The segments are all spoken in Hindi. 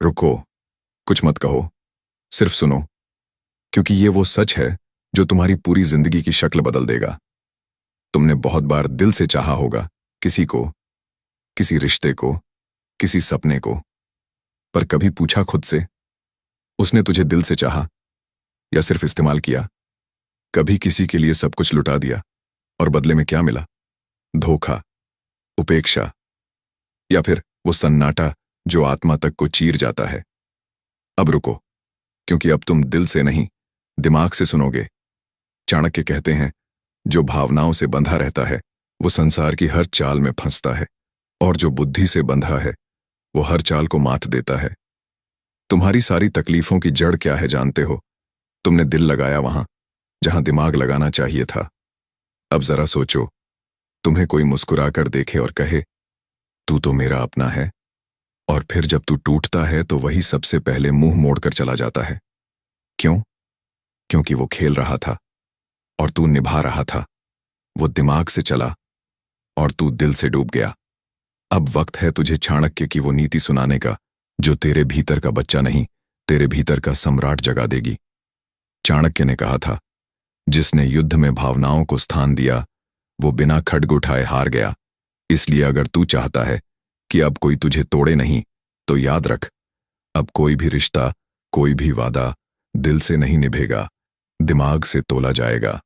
रुको, कुछ मत कहो, सिर्फ सुनो, क्योंकि ये वो सच है जो तुम्हारी पूरी जिंदगी की शक्ल बदल देगा। तुमने बहुत बार दिल से चाहा होगा किसी को, किसी रिश्ते को, किसी सपने को, पर कभी पूछा खुद से, उसने तुझे दिल से चाहा या सिर्फ इस्तेमाल किया? कभी किसी के लिए सब कुछ लुटा दिया और बदले में क्या मिला? धोखा, उपेक्षा, या फिर वो सन्नाटा जो आत्मा तक को चीर जाता है? अब रुको, क्योंकि अब तुम दिल से नहीं, दिमाग से सुनोगे। चाणक्य कहते हैं, जो भावनाओं से बंधा रहता है वो संसार की हर चाल में फंसता है, और जो बुद्धि से बंधा है वो हर चाल को मात देता है। तुम्हारी सारी तकलीफों की जड़ क्या है जानते हो? तुमने दिल लगाया वहां जहां दिमाग लगाना चाहिए था। अब जरा सोचो, तुम्हें कोई मुस्कुराकर देखे और कहे, तू तो मेरा अपना है, और फिर जब तू टूटता है तो वही सबसे पहले मुंह मोड़कर चला जाता है। क्यों? क्योंकि वो खेल रहा था और तू निभा रहा था। वो दिमाग से चला और तू दिल से डूब गया। अब वक्त है तुझे चाणक्य की वो नीति सुनाने का जो तेरे भीतर का बच्चा नहीं, तेरे भीतर का सम्राट जगा देगी। चाणक्य ने कहा था, जिसने युद्ध में भावनाओं को स्थान दिया वो बिना खड्ग उठाए हार गया। इसलिए अगर तू चाहता है कि अब कोई तुझे तोड़े नहीं, तो याद रख, अब कोई भी रिश्ता, कोई भी वादा दिल से नहीं निभेगा, दिमाग से तोला जाएगा।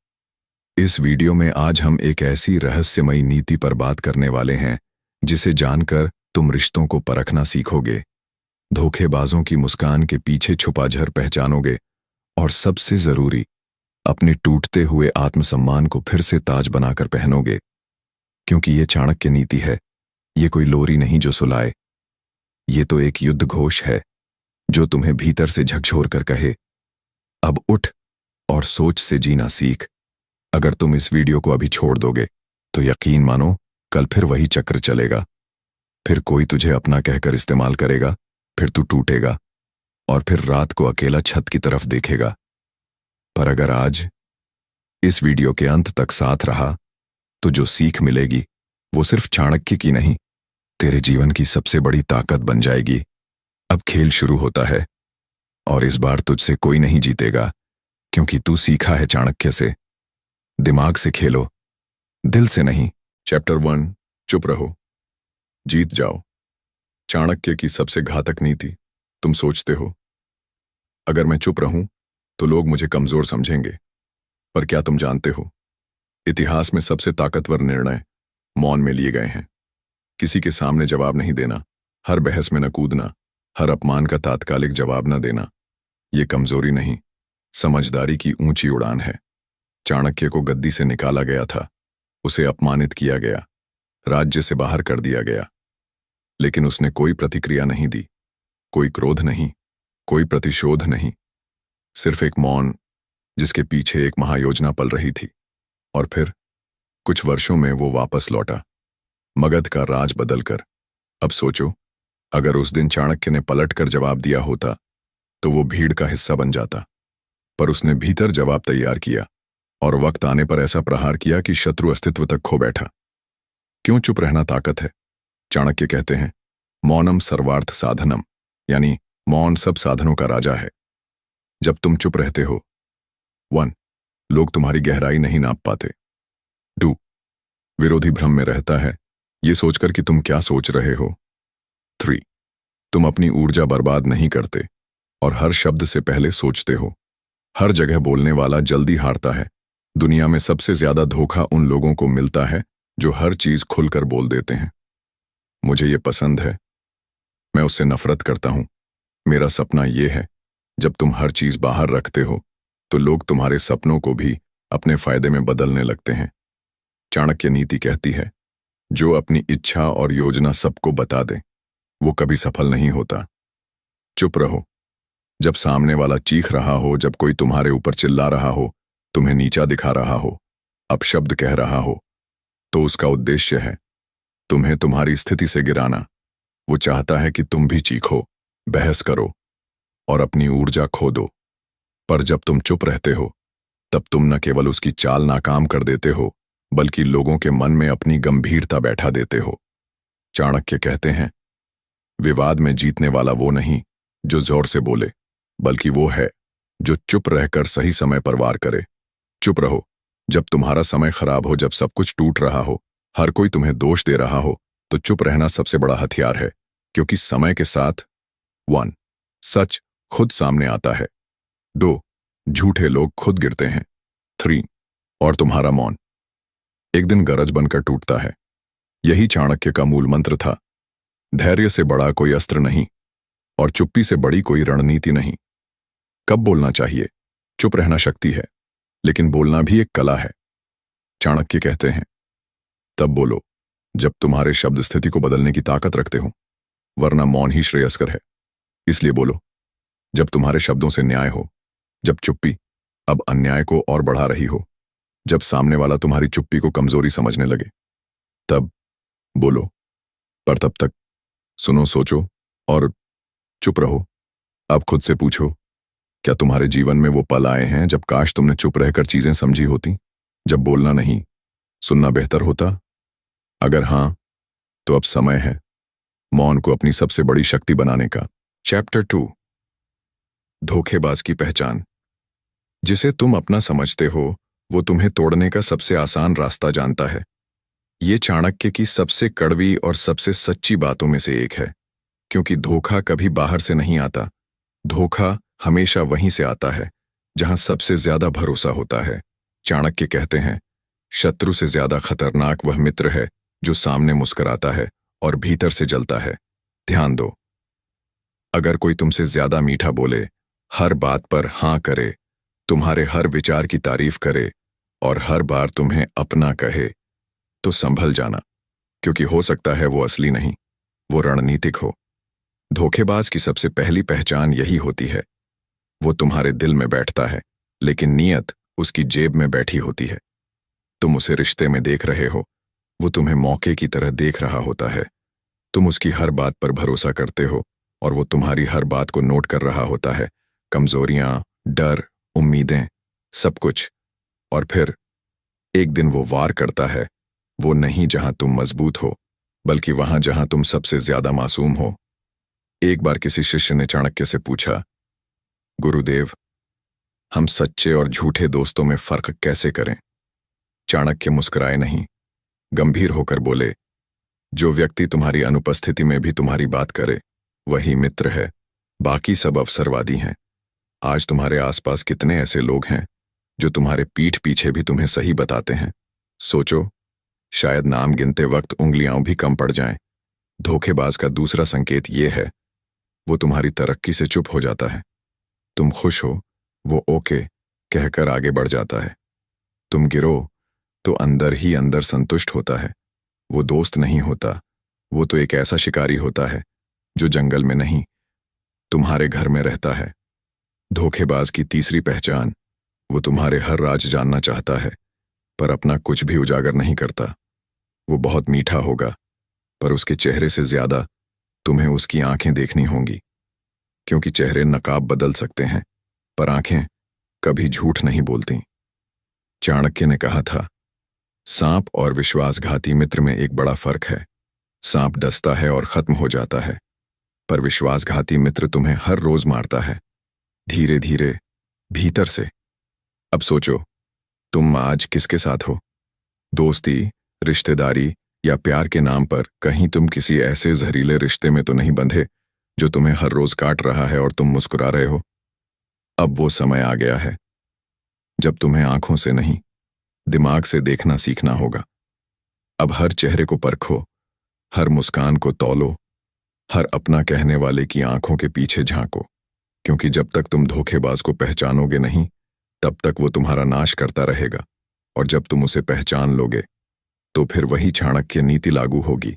इस वीडियो में आज हम एक ऐसी रहस्यमयी नीति पर बात करने वाले हैं जिसे जानकर तुम रिश्तों को परखना सीखोगे, धोखेबाजों की मुस्कान के पीछे छुपा झर पहचानोगे, और सबसे जरूरी, अपने टूटते हुए आत्मसम्मान को फिर से ताज बनाकर पहनोगे। क्योंकि ये चाणक्य नीति है, ये कोई लोरी नहीं जो सुलाए, ये तो एक युद्ध घोष है जो तुम्हें भीतर से झकझोर कर कहे, अब उठ और सोच से जीना सीख। अगर तुम इस वीडियो को अभी छोड़ दोगे तो यकीन मानो कल फिर वही चक्र चलेगा। फिर कोई तुझे अपना कहकर इस्तेमाल करेगा, फिर तू टूटेगा और फिर रात को अकेला छत की तरफ देखेगा। पर अगर आज इस वीडियो के अंत तक साथ रहा तो जो सीख मिलेगी वो सिर्फ चाणक्य की नहीं, तेरे जीवन की सबसे बड़ी ताकत बन जाएगी। अब खेल शुरू होता है और इस बार तुझसे कोई नहीं जीतेगा, क्योंकि तू सीखा है चाणक्य से। दिमाग से खेलो, दिल से नहीं। चैप्टर 1, चुप रहो, जीत जाओ। चाणक्य की सबसे घातक नीति। तुम सोचते हो, अगर मैं चुप रहूं तो लोग मुझे कमजोर समझेंगे, पर क्या तुम जानते हो, इतिहास में सबसे ताकतवर निर्णय मौन में लिए गए हैं। किसी के सामने जवाब नहीं देना, हर बहस में न कूदना, हर अपमान का तात्कालिक जवाब न देना, ये कमजोरी नहीं, समझदारी की ऊंची उड़ान है। चाणक्य को गद्दी से निकाला गया था, उसे अपमानित किया गया, राज्य से बाहर कर दिया गया, लेकिन उसने कोई प्रतिक्रिया नहीं दी, कोई क्रोध नहीं, कोई प्रतिशोध नहीं, सिर्फ एक मौन जिसके पीछे एक महायोजना पल रही थी। और फिर कुछ वर्षों में वो वापस लौटा, मगध का राज बदलकर। अब सोचो, अगर उस दिन चाणक्य ने पलटकर जवाब दिया होता तो वो भीड़ का हिस्सा बन जाता, पर उसने भीतर जवाब तैयार किया और वक्त आने पर ऐसा प्रहार किया कि शत्रु अस्तित्व तक खो बैठा। क्यों चुप रहना ताकत है? चाणक्य कहते हैं, मौनम सर्वार्थ साधनम, यानी मौन सब साधनों का राजा है। जब तुम चुप रहते हो, 1, लोग तुम्हारी गहराई नहीं नाप पाते। 2, विरोधी भ्रम में रहता है, ये सोचकर कि तुम क्या सोच रहे हो। 3, तुम अपनी ऊर्जा बर्बाद नहीं करते और हर शब्द से पहले सोचते हो। हर जगह बोलने वाला जल्दी हारता है। दुनिया में सबसे ज्यादा धोखा उन लोगों को मिलता है जो हर चीज खुलकर बोल देते हैं। मुझे ये पसंद है, मैं उससे नफरत करता हूं। मेरा सपना ये है, जब तुम हर चीज बाहर रखते हो तो लोग तुम्हारे सपनों को भी अपने फायदे में बदलने लगते हैं। चाणक्य नीति कहती है, जो अपनी इच्छा और योजना सबको बता दे वो कभी सफल नहीं होता। चुप रहो, जब सामने वाला चीख रहा हो, जब कोई तुम्हारे ऊपर चिल्ला रहा हो, तुम्हें नीचा दिखा रहा हो, अपशब्द कह रहा हो, तो उसका उद्देश्य है तुम्हें तुम्हारी स्थिति से गिराना। वो चाहता है कि तुम भी चीखो, बहस करो और अपनी ऊर्जा खो दो। पर जब तुम चुप रहते हो तब तुम न केवल उसकी चाल नाकाम कर देते हो, बल्कि लोगों के मन में अपनी गंभीरता बैठा देते हो। चाणक्य कहते हैं, विवाद में जीतने वाला वो नहीं जो जोर से बोले, बल्कि वो है जो चुप रहकर सही समय पर वार करे। चुप रहो जब तुम्हारा समय खराब हो, जब सब कुछ टूट रहा हो, हर कोई तुम्हें दोष दे रहा हो, तो चुप रहना सबसे बड़ा हथियार है। क्योंकि समय के साथ 1 सच खुद सामने आता है, 2 झूठे लोग खुद गिरते हैं, 3 और तुम्हारा मौन एक दिन गरज बनकर टूटता है। यही चाणक्य का मूल मंत्र था। धैर्य से बड़ा कोई अस्त्र नहीं और चुप्पी से बड़ी कोई रणनीति नहीं। कब बोलना चाहिए? चुप रहना शक्ति है, लेकिन बोलना भी एक कला है। चाणक्य कहते हैं, तब बोलो जब तुम्हारे शब्द स्थिति को बदलने की ताकत रखते हो, वरना मौन ही श्रेयस्कर है। इसलिए बोलो जब तुम्हारे शब्दों से न्याय हो, जब चुप्पी अब अन्याय को और बढ़ा रही हो, जब सामने वाला तुम्हारी चुप्पी को कमजोरी समझने लगे, तब बोलो। पर तब तक सुनो, सोचो और चुप रहो। अब खुद से पूछो, क्या तुम्हारे जीवन में वो पल आए हैं जब काश तुमने चुप रहकर चीजें समझी होती, जब बोलना नहीं सुनना बेहतर होता? अगर हां, तो अब समय है मौन को अपनी सबसे बड़ी शक्ति बनाने का। चैप्टर 2 धोखेबाज की पहचान। जिसे तुम अपना समझते हो वो तुम्हें तोड़ने का सबसे आसान रास्ता जानता है। ये चाणक्य की सबसे कड़वी और सबसे सच्ची बातों में से एक है, क्योंकि धोखा कभी बाहर से नहीं आता। धोखा हमेशा वहीं से आता है जहां सबसे ज्यादा भरोसा होता है। चाणक्य कहते हैं, शत्रु से ज्यादा खतरनाक वह मित्र है जो सामने मुस्कुराता है और भीतर से जलता है। ध्यान दो, अगर कोई तुमसे ज्यादा मीठा बोले, हर बात पर हां करे, तुम्हारे हर विचार की तारीफ करे और हर बार तुम्हें अपना कहे, तो संभल जाना, क्योंकि हो सकता है वो असली नहीं, वो रणनीतिक हो। धोखेबाज की सबसे पहली पहचान यही होती है। वो तुम्हारे दिल में बैठता है, लेकिन नीयत उसकी जेब में बैठी होती है। तुम उसे रिश्ते में देख रहे हो, वो तुम्हें मौके की तरह देख रहा होता है। तुम उसकी हर बात पर भरोसा करते हो और वो तुम्हारी हर बात को नोट कर रहा होता है, कमजोरियां, डर, उम्मीदें, सब कुछ। और फिर एक दिन वो वार करता है, वो नहीं जहां तुम मजबूत हो, बल्कि वहां जहां तुम सबसे ज्यादा मासूम हो। एक बार किसी शिष्य ने चाणक्य से पूछा, गुरुदेव, हम सच्चे और झूठे दोस्तों में फर्क कैसे करें? चाणक्य मुस्कुराए नहीं, गंभीर होकर बोले, जो व्यक्ति तुम्हारी अनुपस्थिति में भी तुम्हारी बात करे वही मित्र है, बाकी सब अवसरवादी हैं। आज तुम्हारे आसपास कितने ऐसे लोग हैं जो तुम्हारे पीठ पीछे भी तुम्हें सही बताते हैं? सोचो, शायद नाम गिनते वक्त उंगलियां भी कम पड़ जाएं। धोखेबाज का दूसरा संकेत ये है, वो तुम्हारी तरक्की से चुप हो जाता है। तुम खुश हो, वो ओके कहकर आगे बढ़ जाता है। तुम गिरो तो अंदर ही अंदर संतुष्ट होता है। वो दोस्त नहीं होता, वो तो एक ऐसा शिकारी होता है जो जंगल में नहीं, तुम्हारे घर में रहता है। धोखेबाज की तीसरी पहचान, वो तुम्हारे हर राज जानना चाहता है, पर अपना कुछ भी उजागर नहीं करता। वो बहुत मीठा होगा, पर उसके चेहरे से ज्यादा तुम्हें उसकी आंखें देखनी होंगी, क्योंकि चेहरे नकाब बदल सकते हैं, पर आंखें कभी झूठ नहीं बोलती। चाणक्य ने कहा था, सांप और विश्वासघाती मित्र में एक बड़ा फर्क है। सांप डसता है और खत्म हो जाता है, पर विश्वासघाती मित्र तुम्हें हर रोज मारता है, धीरे धीरे, भीतर से। अब सोचो, तुम आज किसके साथ हो? दोस्ती, रिश्तेदारी या प्यार के नाम पर कहीं तुम किसी ऐसे जहरीले रिश्ते में तो नहीं बंधे जो तुम्हें हर रोज काट रहा है और तुम मुस्कुरा रहे हो? अब वो समय आ गया है जब तुम्हें आंखों से नहीं, दिमाग से देखना सीखना होगा। अब हर चेहरे को परखो, हर मुस्कान को तौलो, हर अपना कहने वाले की आंखों के पीछे झांको, क्योंकि जब तक तुम धोखेबाज को पहचानोगे नहीं, तब तक वो तुम्हारा नाश करता रहेगा। और जब तुम उसे पहचान लोगे, तो फिर वही चाणक्य नीति लागू होगी।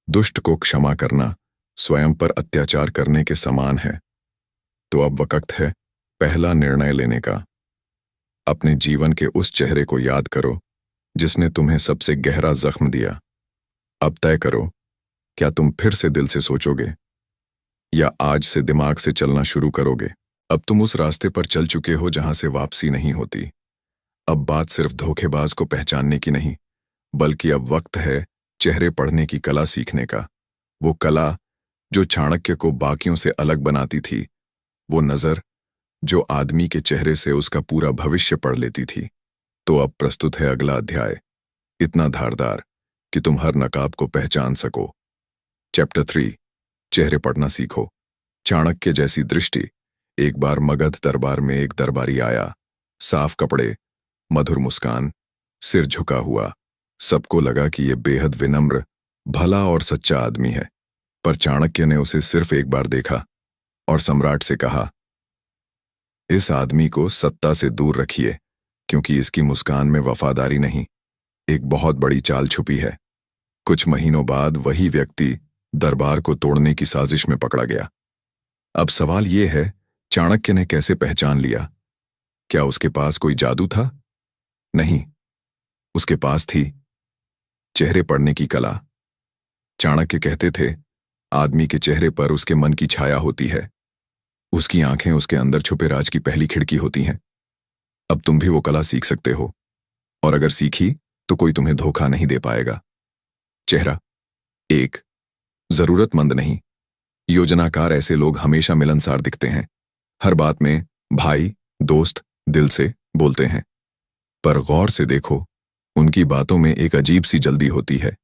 दुष्ट को क्षमा करना स्वयं पर अत्याचार करने के समान है। तो अब वक्त है पहला निर्णय लेने का। अपने जीवन के उस चेहरे को याद करो जिसने तुम्हें सबसे गहरा जख्म दिया। अब तय करो, क्या तुम फिर से दिल से सोचोगे या आज से दिमाग से चलना शुरू करोगे? अब तुम उस रास्ते पर चल चुके हो जहां से वापसी नहीं होती। अब बात सिर्फ धोखेबाज को पहचानने की नहीं, बल्कि अब वक्त है चेहरे पढ़ने की कला सीखने का। वो कला जो चाणक्य को बाकियों से अलग बनाती थी, वो नजर जो आदमी के चेहरे से उसका पूरा भविष्य पढ़ लेती थी। तो अब प्रस्तुत है अगला अध्याय, इतना धारदार कि तुम हर नकाब को पहचान सको। चैप्टर 3, चेहरे पढ़ना सीखो। चाणक्य जैसी दृष्टि। एक बार मगध दरबार में एक दरबारी आया, साफ कपड़े, मधुर मुस्कान, सिर झुका हुआ। सबको लगा कि यह बेहद विनम्र, भला और सच्चा आदमी है। पर चाणक्य ने उसे सिर्फ एक बार देखा और सम्राट से कहा, इस आदमी को सत्ता से दूर रखिए, क्योंकि इसकी मुस्कान में वफादारी नहीं, एक बहुत बड़ी चाल छुपी है। कुछ महीनों बाद वही व्यक्ति दरबार को तोड़ने की साजिश में पकड़ा गया। अब सवाल यह है, चाणक्य ने कैसे पहचान लिया? क्या उसके पास कोई जादू था? नहीं, उसके पास थी चेहरे पढ़ने की कला। चाणक्य कहते थे, आदमी के चेहरे पर उसके मन की छाया होती है। उसकी आंखें उसके अंदर छुपे राज की पहली खिड़की होती हैं। अब तुम भी वो कला सीख सकते हो, और अगर सीखी तो कोई तुम्हें धोखा नहीं दे पाएगा। चेहरा। 1, जरूरतमंद नहीं, योजनाकार ऐसे लोग हमेशा मिलनसार दिखते हैं। हर बात में भाई, दोस्त, दिल से बोलते हैं। पर गौर से देखो, उनकी बातों में एक अजीब सी जल्दी होती है।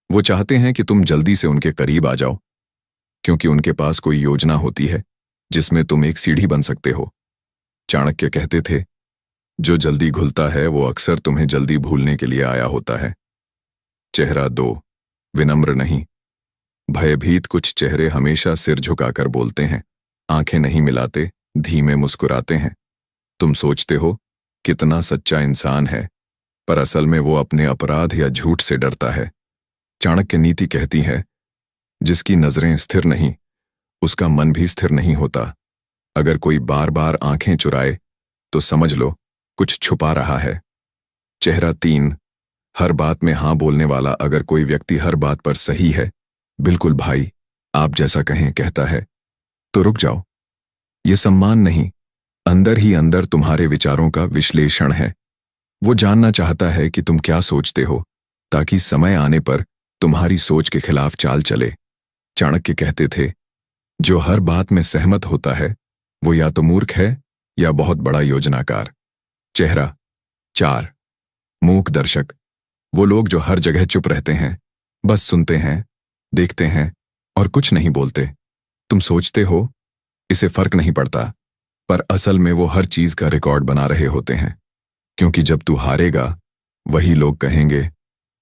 वो चाहते हैं कि तुम जल्दी से उनके करीब आ जाओ, क्योंकि उनके पास कोई योजना होती है जिसमें तुम एक सीढ़ी बन सकते हो। चाणक्य कहते थे, जो जल्दी घुलता है वो अक्सर तुम्हें जल्दी भूलने के लिए आया होता है। चेहरा 2, विनम्र नहीं, भयभीत कुछ चेहरे हमेशा सिर झुकाकर बोलते हैं, आंखें नहीं मिलाते, धीमे मुस्कुराते हैं। तुम सोचते हो कितना सच्चा इंसान है, पर असल में वो अपने अपराध या झूठ से डरता है। चाणक्य नीति कहती है, जिसकी नजरें स्थिर नहीं, उसका मन भी स्थिर नहीं होता। अगर कोई बार बार आंखें चुराए तो समझ लो कुछ छुपा रहा है। चेहरा 3, हर बात में हां बोलने वाला। अगर कोई व्यक्ति हर बात पर सही है, बिल्कुल भाई, आप जैसा कहें कहता है, तो रुक जाओ। ये सम्मान नहीं, अंदर ही अंदर तुम्हारे विचारों का विश्लेषण है। वो जानना चाहता है कि तुम क्या सोचते हो, ताकि समय आने पर तुम्हारी सोच के खिलाफ चाल चले। चाणक्य कहते थे, जो हर बात में सहमत होता है वो या तो मूर्ख है या बहुत बड़ा योजनाकार। चेहरा 4, मूक दर्शक। वो लोग जो हर जगह चुप रहते हैं, बस सुनते हैं, देखते हैं और कुछ नहीं बोलते। तुम सोचते हो इसे फर्क नहीं पड़ता, पर असल में वो हर चीज का रिकॉर्ड बना रहे होते हैं। क्योंकि जब तू हारेगा, वही लोग कहेंगे,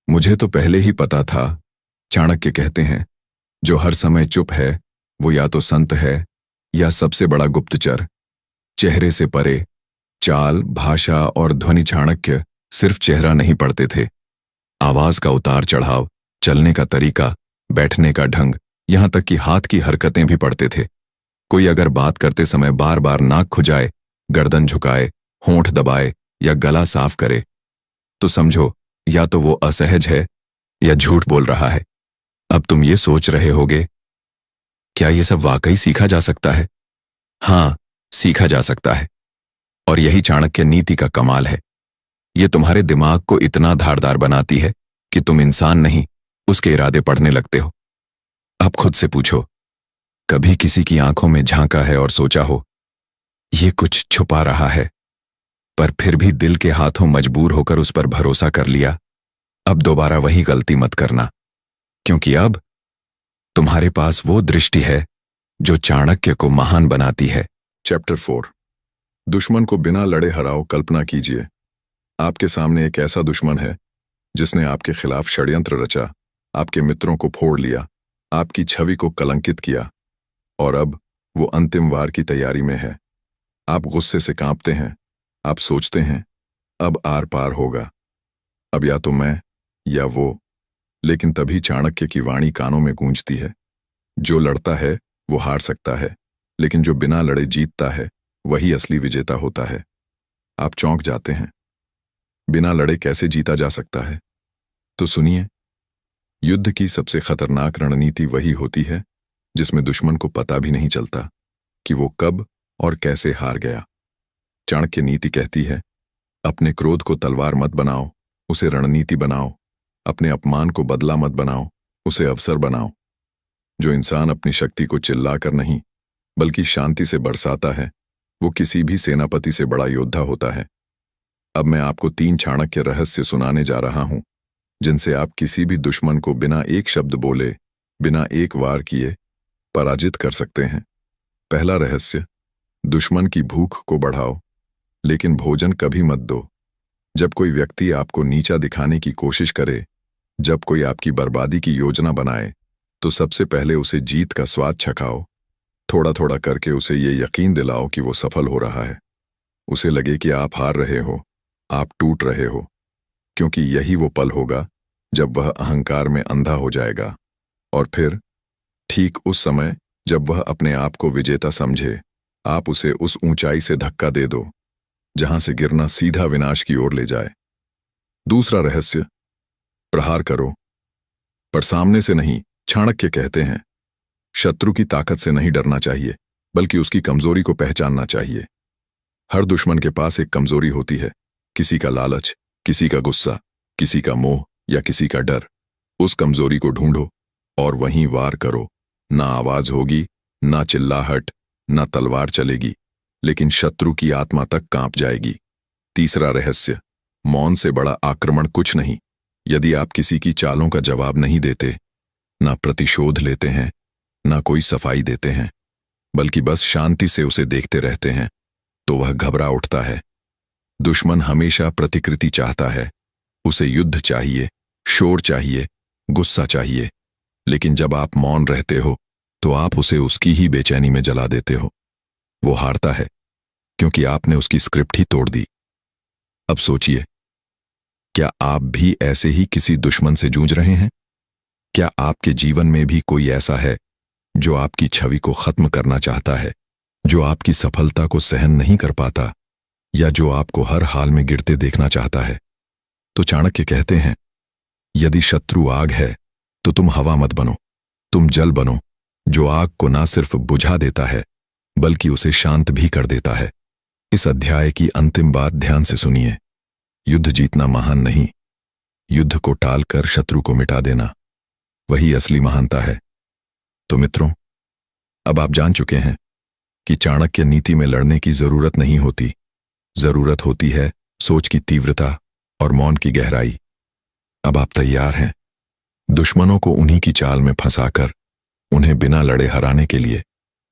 मुझे तो पहले ही पता था। चाणक्य कहते हैं, जो हर समय चुप है वो या तो संत है या सबसे बड़ा गुप्तचर। चेहरे से परे, चाल, भाषा और ध्वनि। चाणक्य सिर्फ चेहरा नहीं पढ़ते थे, आवाज का उतार चढ़ाव, चलने का तरीका, बैठने का ढंग, यहां तक कि हाथ की हरकतें भी पढ़ते थे। कोई अगर बात करते समय बार बार नाक खुजाए, गर्दन झुकाए, होंठ दबाए या गला साफ करे, तो समझो या तो वो असहज है या झूठ बोल रहा है। अब तुम ये सोच रहे होगे, क्या ये सब वाकई सीखा जा सकता है? हाँ, सीखा जा सकता है, और यही चाणक्य नीति का कमाल है। ये तुम्हारे दिमाग को इतना धारदार बनाती है कि तुम इंसान नहीं, उसके इरादे पढ़ने लगते हो। अब खुद से पूछो, कभी किसी की आंखों में झांका है और सोचा हो, ये कुछ छुपा रहा है, पर फिर भी दिल के हाथों मजबूर होकर उस पर भरोसा कर लिया? अब दोबारा वही गलती मत करना, क्योंकि अब तुम्हारे पास वो दृष्टि है जो चाणक्य को महान बनाती है। चैप्टर 4, दुश्मन को बिना लड़े हराओ। कल्पना कीजिए, आपके सामने एक ऐसा दुश्मन है जिसने आपके खिलाफ षड्यंत्र रचा, आपके मित्रों को फोड़ लिया, आपकी छवि को कलंकित किया, और अब वो अंतिम वार की तैयारी में है। आप गुस्से से कांपते हैं, आप सोचते हैं अब आर पार होगा, अब या तो मैं या वो। लेकिन तभी चाणक्य की वाणी कानों में गूंजती है, जो लड़ता है वो हार सकता है, लेकिन जो बिना लड़े जीतता है वही असली विजेता होता है। आप चौंक जाते हैं, बिना लड़े कैसे जीता जा सकता है? तो सुनिए, युद्ध की सबसे खतरनाक रणनीति वही होती है जिसमें दुश्मन को पता भी नहीं चलता कि वो कब और कैसे हार गया। चाणक्य नीति कहती है, अपने क्रोध को तलवार मत बनाओ, उसे रणनीति बनाओ। अपने अपमान को बदला मत बनाओ, उसे अवसर बनाओ। जो इंसान अपनी शक्ति को चिल्लाकर नहीं बल्कि शांति से बरसाता है, वो किसी भी सेनापति से बड़ा योद्धा होता है। अब मैं आपको 3 चाणक्य रहस्य सुनाने जा रहा हूं, जिनसे आप किसी भी दुश्मन को बिना एक शब्द बोले, बिना एक वार किए पराजित कर सकते हैं। पहला रहस्य, दुश्मन की भूख को बढ़ाओ, लेकिन भोजन कभी मत दो। जब कोई व्यक्ति आपको नीचा दिखाने की कोशिश करे, जब कोई आपकी बर्बादी की योजना बनाए, तो सबसे पहले उसे जीत का स्वाद चखाओ। थोड़ा थोड़ा करके उसे ये यकीन दिलाओ कि वो सफल हो रहा है। उसे लगे कि आप हार रहे हो, आप टूट रहे हो, क्योंकि यही वो पल होगा जब वह अहंकार में अंधा हो जाएगा। और फिर ठीक उस समय जब वह अपने आप को विजेता समझे, आप उसे उस ऊंचाई से धक्का दे दो जहां से गिरना सीधा विनाश की ओर ले जाए। दूसरा रहस्य, प्रहार करो, पर सामने से नहीं। चाणक्य कहते हैं, शत्रु की ताकत से नहीं डरना चाहिए, बल्कि उसकी कमजोरी को पहचानना चाहिए। हर दुश्मन के पास एक कमजोरी होती है, किसी का लालच, किसी का गुस्सा, किसी का मोह या किसी का डर। उस कमजोरी को ढूंढो और वहीं वार करो। ना आवाज होगी, ना चिल्लाहट, ना तलवार चलेगी, लेकिन शत्रु की आत्मा तक कांप जाएगी। तीसरा रहस्य, मौन से बड़ा आक्रमण कुछ नहीं। यदि आप किसी की चालों का जवाब नहीं देते, ना प्रतिशोध लेते हैं, ना कोई सफाई देते हैं, बल्कि बस शांति से उसे देखते रहते हैं, तो वह घबरा उठता है। दुश्मन हमेशा प्रतिकृति चाहता है। उसे युद्ध चाहिए, शोर चाहिए, गुस्सा चाहिए। लेकिन जब आप मौन रहते हो, तो आप उसे उसकी ही बेचैनी में जला देते हो। वो हारता है क्योंकि आपने उसकी स्क्रिप्ट ही तोड़ दी। अब सोचिए, क्या आप भी ऐसे ही किसी दुश्मन से जूझ रहे हैं? क्या आपके जीवन में भी कोई ऐसा है जो आपकी छवि को खत्म करना चाहता है, जो आपकी सफलता को सहन नहीं कर पाता, या जो आपको हर हाल में गिरते देखना चाहता है? तो चाणक्य कहते हैं, यदि शत्रु आग है तो तुम हवा मत बनो, तुम जल बनो, जो आग को ना सिर्फ बुझा देता है बल्कि उसे शांत भी कर देता है। इस अध्याय की अंतिम बात ध्यान से सुनिए। युद्ध जीतना महान नहीं, युद्ध को टालकर शत्रु को मिटा देना, वही असली महानता है। तो मित्रों, अब आप जान चुके हैं कि चाणक्य नीति में लड़ने की जरूरत नहीं होती। जरूरत होती है सोच की तीव्रता और मौन की गहराई। अब आप तैयार हैं दुश्मनों को उन्हीं की चाल में फंसाकर उन्हें बिना लड़े हराने के लिए?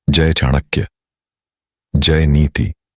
जय चाणक्य, जय नीति।